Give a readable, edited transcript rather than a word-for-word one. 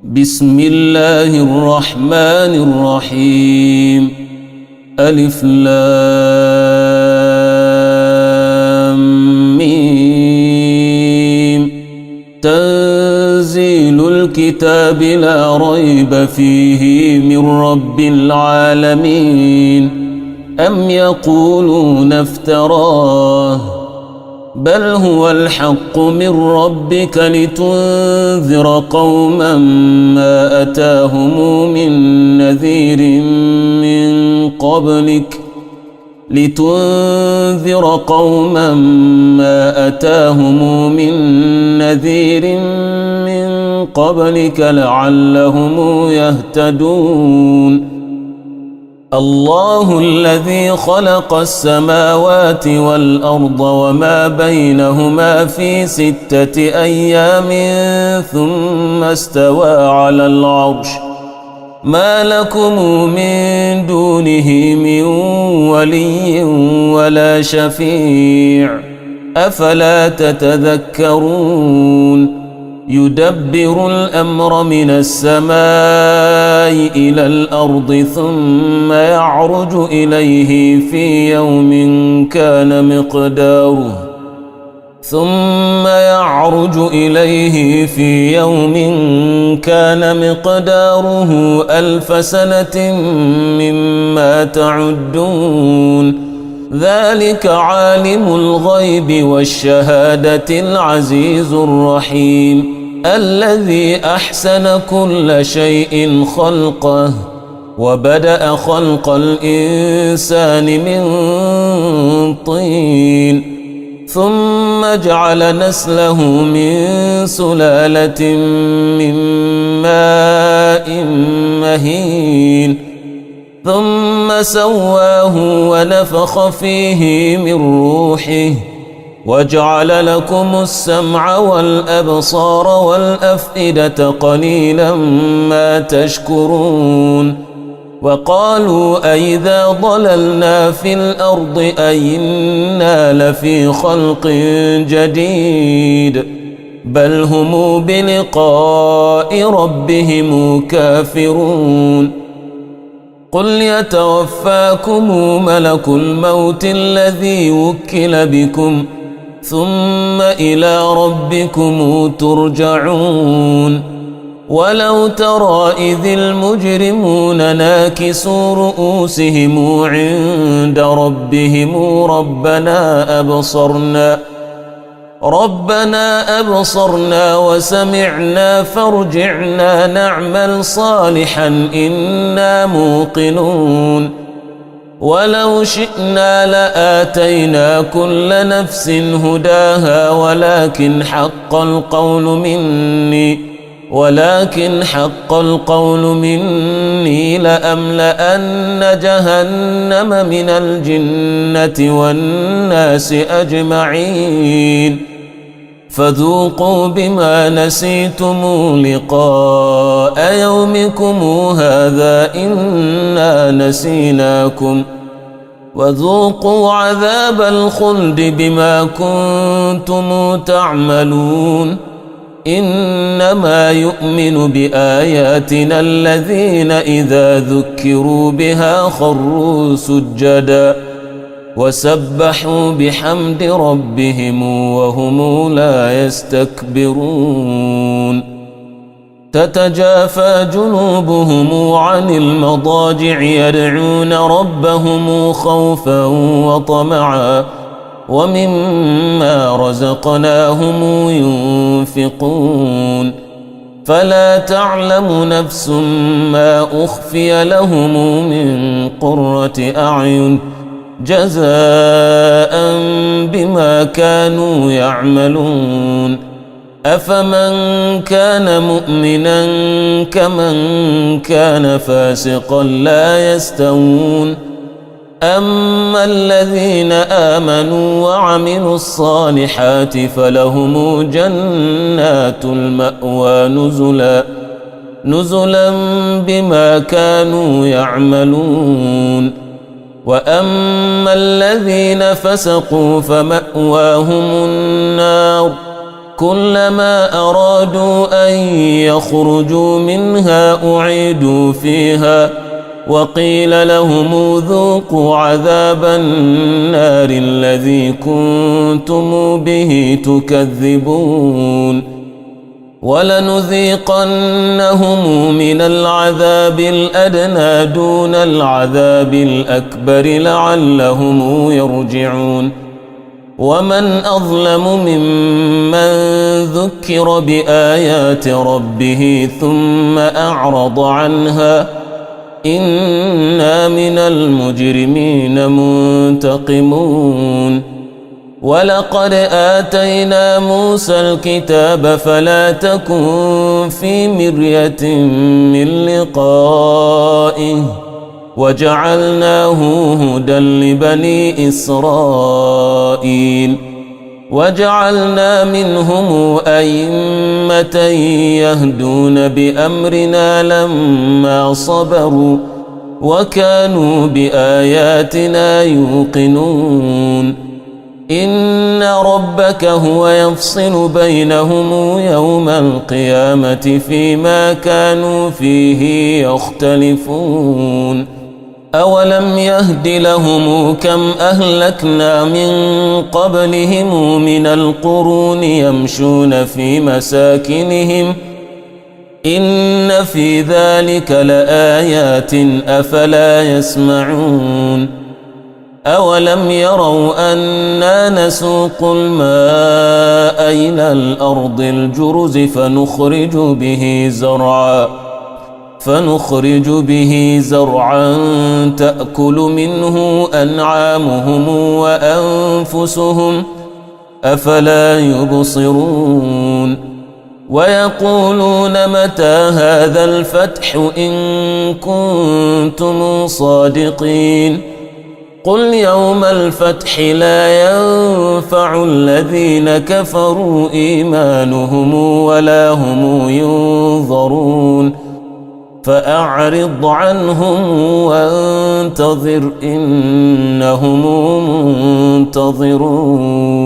بسم الله الرحمن الرحيم ألف لام ميم تنزيل الكتاب لا ريب فيه من رب العالمين أم يقولون افتراه بل هو الحق من ربك لتنذر قوما ما أتاهم من نذير من قبلك لعلهم يهتدون الله الذي خلق السماوات والأرض وما بينهما في 6 أيام ثم استوى على العرش ما لكم من دونه من ولي ولا شفيع أفلا تتذكرون يدبر الأمر من السماء إلى الأرض ثم يعرج إليه في يوم كان مقداره 1000 سنة مما تعدون ذلك عالم الغيب والشهادة العزيز الرحيم الذي أحسن كل شيء خلقه وبدأ خلق الإنسان من طين ثم جعل نسله من سلالة من ماء مهين ثم سواه ونفخ فيه من روحه وجعل لكم السمع والأبصار والأفئدة قليلا ما تشكرون وقالوا أئذا ضللنا في الأرض أئنا لفي خلق جديد بل هم بلقاء ربهم كافرون قل يتوفاكم ملك الموت الذي وكل بكم ثم إلى ربكم ترجعون ولو ترى إذ المجرمون ناكسوا رؤوسهم عند ربهم ربنا أبصرنا وسمعنا فارجعنا نعمل صالحا إنا موقنون ولو شئنا لآتينا كل نفس هداها ولكن حق القول مني لأملأن جهنم من الجنة والناس أجمعين فذوقوا بما نسيتم لقاء يومكم هذا إنا نسيناكم وذوقوا عذاب الخلد بما كنتم تعملون إنما يؤمن بآياتنا الذين إذا ذكروا بها خروا سجدا وسبحوا بحمد ربهم وهم لا يستكبرون تتجافى جنوبهم عن المضاجع يدعون ربهم خوفا وطمعا ومما رزقناهم ينفقون فلا تعلم نفس ما أخفي لهم من قرة أعين جزاء بما كانوا يعملون أفمن كان مؤمنا كمن كان فاسقا لا يستوون أما الذين آمنوا وعملوا الصالحات فلهم جنات المأوى نزلا بما كانوا يعملون وأما الذين فسقوا فمأواهم النار كلما أرادوا أن يخرجوا منها أعيدوا فيها وقيل لهم ذوقوا عذاب النار الذي كنتم به تكذبون ولنذيقنهم من العذاب الأدنى دون العذاب الأكبر لعلهم يرجعون ومن أظلم ممن ذكر بآيات ربه ثم أعرض عنها إنا من المجرمين منتقمون ولقد آتينا موسى الكتاب فلا تكن في مرية من لقائه وجعلناه هدى لبني إسرائيل وجعلنا منهم أئمة يهدون بأمرنا لما صبروا وكانوا بآياتنا يوقنون إن ربك هو يفصل بينهم يوم القيامة فيما كانوا فيه يختلفون أولم يهد لهم كم أهلكنا من قبلهم من القرون يمشون في مساكنهم إن في ذلك لآيات أفلا يسمعون أولم يروا أنا نسوق الماء إلى الأرض الجرز فنخرج به زرعا تأكل منه أنعامهم وأنفسهم أفلا يبصرون ويقولون متى هذا الفتح إن كنتم صادقين قل يوم الفتح لا ينفع الذين كفروا إيمانهم ولا هم ينظرون فأعرض عنهم وانتظر إنهم منتظرون